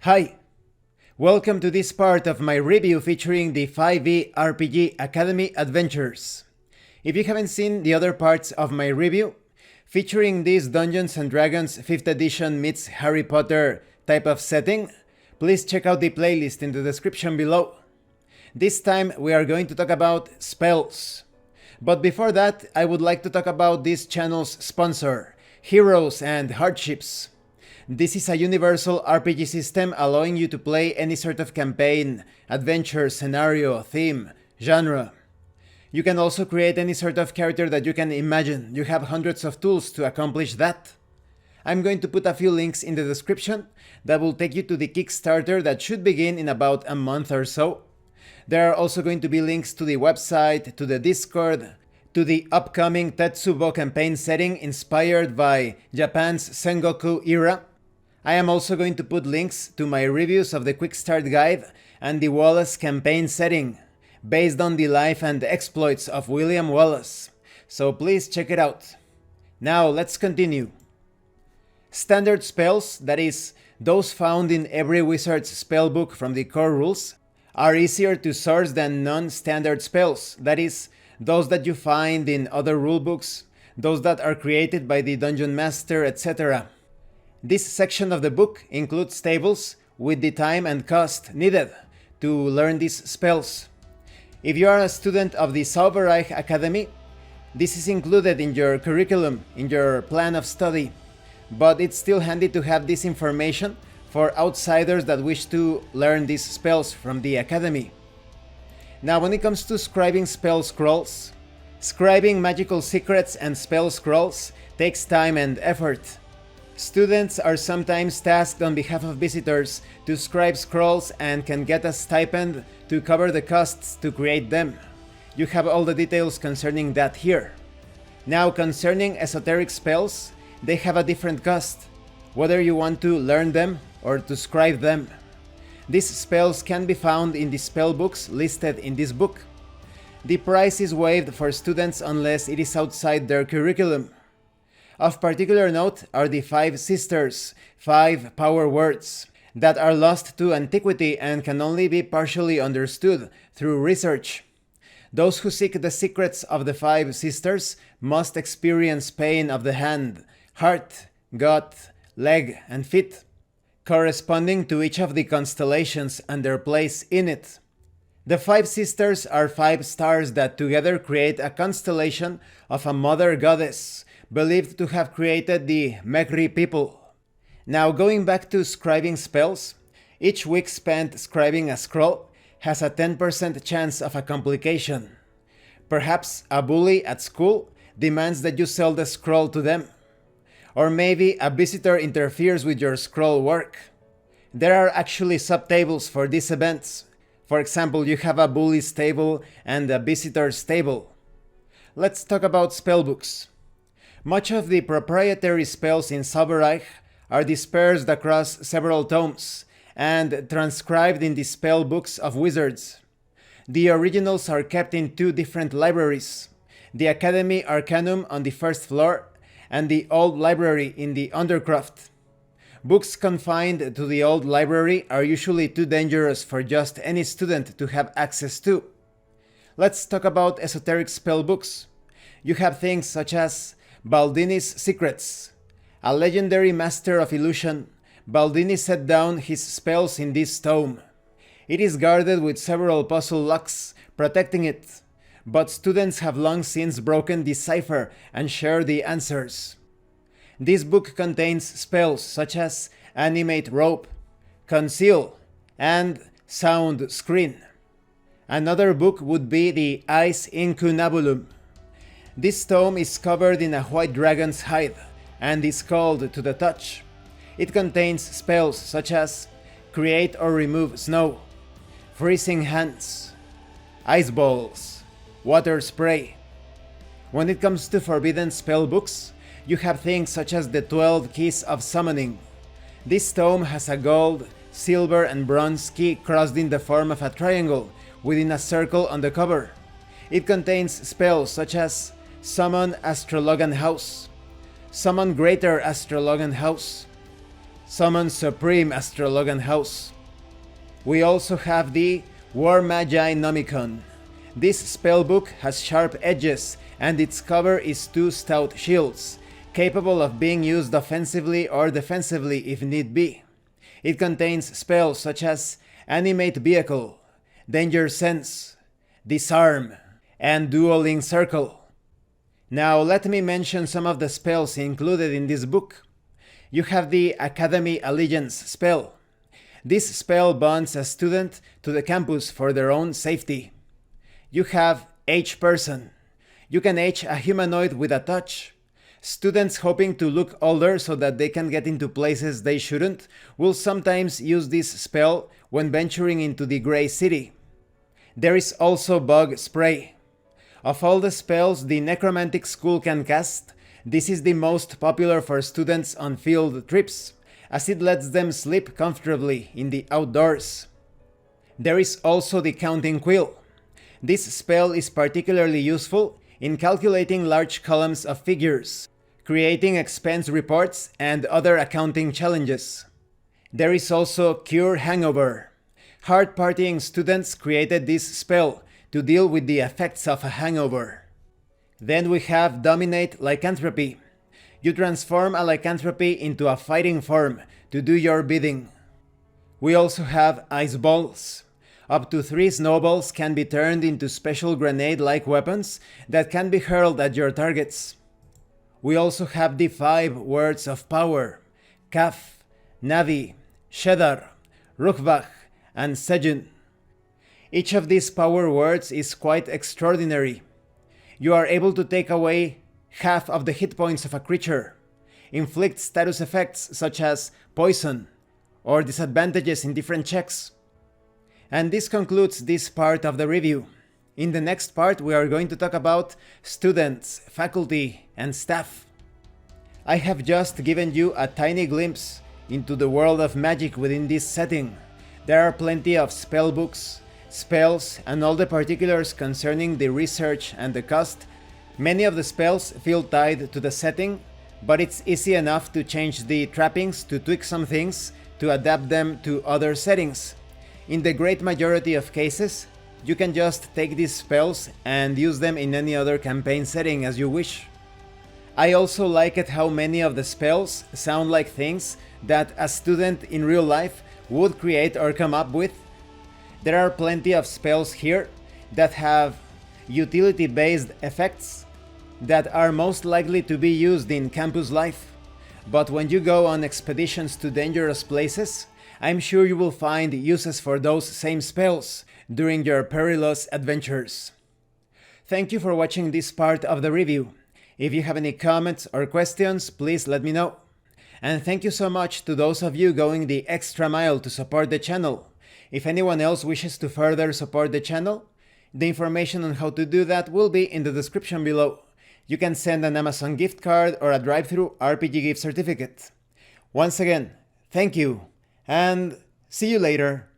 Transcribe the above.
Hi! Welcome to this part of my review featuring the 5e RPG Academy Adventures. If you haven't seen the other parts of my review, featuring this Dungeons & Dragons 5th edition meets Harry Potter type of setting, please check out the playlist in the description below. This time we are going to talk about spells. But before that, I would like to talk about this channel's sponsor, Heroes and Hardships. This is a universal RPG system allowing you to play any sort of campaign, adventure, scenario, theme, genre. You can also create any sort of character that you can imagine. You have hundreds of tools to accomplish that. I'm going to put a few links in the description that will take you to the Kickstarter that should begin in about a month or so. There are also going to be links to the website, to the Discord, to the upcoming Tetsubo campaign setting inspired by Japan's Sengoku era. I am also going to put links to my reviews of the Quickstart guide and the Wallace campaign setting, based on the life and exploits of William Wallace, so please check it out. Now let's continue. Standard spells, that is, those found in every wizard's spellbook from the core rules, are easier to source than non-standard spells, that is, those that you find in other rulebooks, those that are created by the dungeon master, etc. This section of the book includes tables with the time and cost needed to learn these spells. If you are a student of the Zauberreich Academy, this is included in your curriculum, in your plan of study, but it's still handy to have this information for outsiders that wish to learn these spells from the Academy. Now, when it comes to scribing spell scrolls, scribing magical secrets and spell scrolls takes time and effort. Students are sometimes tasked on behalf of visitors to scribe scrolls and can get a stipend to cover the costs to create them. You have all the details concerning that here. Now, concerning esoteric spells, they have a different cost, whether you want to learn them or to scribe them. These spells can be found in the spellbooks listed in this book. The price is waived for students unless it is outside their curriculum. Of particular note are the 5 sisters, 5 power words, that are lost to antiquity and can only be partially understood through research. Those who seek the secrets of the 5 sisters must experience pain of the hand, heart, gut, leg, and feet, corresponding to each of the constellations and their place in it. The 5 sisters are 5 stars that together create a constellation of a mother goddess, believed to have created the Megri people. Now, going back to scribing spells, each week spent scribing a scroll has a 10% chance of a complication. Perhaps a bully at school demands that you sell the scroll to them. Or maybe a visitor interferes with your scroll work. There are actually subtables for these events. For example, you have a bully's table and a visitor's table. Let's talk about spellbooks. Much of the proprietary spells in Zauberreich are dispersed across several tomes and transcribed in the spell books of wizards. The originals are kept in 2 different libraries, the Academy Arcanum on the 1st floor and the Old Library in the Undercroft. Books confined to the Old Library are usually too dangerous for just any student to have access to. Let's talk about esoteric spell books. You have things such as Baldini's Secrets. A legendary master of illusion, Baldini set down his spells in this tome. It is guarded with several puzzle locks protecting it, but students have long since broken the cipher and share the answers. This book contains spells such as Animate Rope, Conceal, and Sound Screen. Another book would be the Ice Incunabulum. This tome is covered in a white dragon's hide and is called To the Touch. It contains spells such as Create or Remove Snow, Freezing Hands, Ice Balls, Water Spray. When it comes to forbidden spell books, you have things such as the 12 Keys of Summoning. This tome has a gold, silver, and bronze key crossed in the form of a triangle within a circle on the cover. It contains spells such as Summon Astrologan House, Summon Greater Astrologan House, Summon Supreme Astrologan House. We also have the War Magi Nomicon. This spellbook has sharp edges and its cover is two stout shields, capable of being used offensively or defensively if need be. It contains spells such as Animate Vehicle, Danger Sense, Disarm, and Dueling Circle. Now let me mention some of the spells included in this book. You have the Academy Allegiance spell. This spell bonds a student to the campus for their own safety. You have H-Person. You can H a humanoid with a touch. Students hoping to look older so that they can get into places they shouldn't will sometimes use this spell when venturing into the Grey City. There is also Bug Spray. Of all the spells the Necromantic School can cast, this is the most popular for students on field trips, as it lets them sleep comfortably in the outdoors. There is also the Counting Quill. This spell is particularly useful in calculating large columns of figures, creating expense reports, and other accounting challenges. There is also Cure Hangover. Hard partying students created this spell to deal with the effects of a hangover. Then we have Dominate Lycanthropy. You transform a lycanthropy into a fighting form to do your bidding. We also have Ice Balls. Up to 3 snowballs can be turned into special grenade-like weapons that can be hurled at your targets. We also have the 5 words of power: Kaf, Navi, Shedar, Rukvach, and Sejun. Each of these power words is quite extraordinary. You are able to take away half of the hit points of a creature, inflict status effects such as poison, or disadvantages in different checks. And this concludes this part of the review. In the next part we are going to talk about students, faculty, and staff. I have just given you a tiny glimpse into the world of magic within this setting. There are plenty of spellbooks, spells, and all the particulars concerning the research and the cost. Many of the spells feel tied to the setting, but it's easy enough to change the trappings, to tweak some things, to adapt them to other settings. In the great majority of cases, you can just take these spells and use them in any other campaign setting as you wish. I also like it how many of the spells sound like things that a student in real life would create or come up with. There are plenty of spells here that have utility-based effects that are most likely to be used in campus life. But when you go on expeditions to dangerous places, I'm sure you will find uses for those same spells during your perilous adventures. Thank you for watching this part of the review. If you have any comments or questions, please let me know. And thank you so much to those of you going the extra mile to support the channel. If anyone else wishes to further support the channel, the information on how to do that will be in the description below. You can send an Amazon gift card or a drive-thru RPG gift certificate. Once again, thank you, and see you later.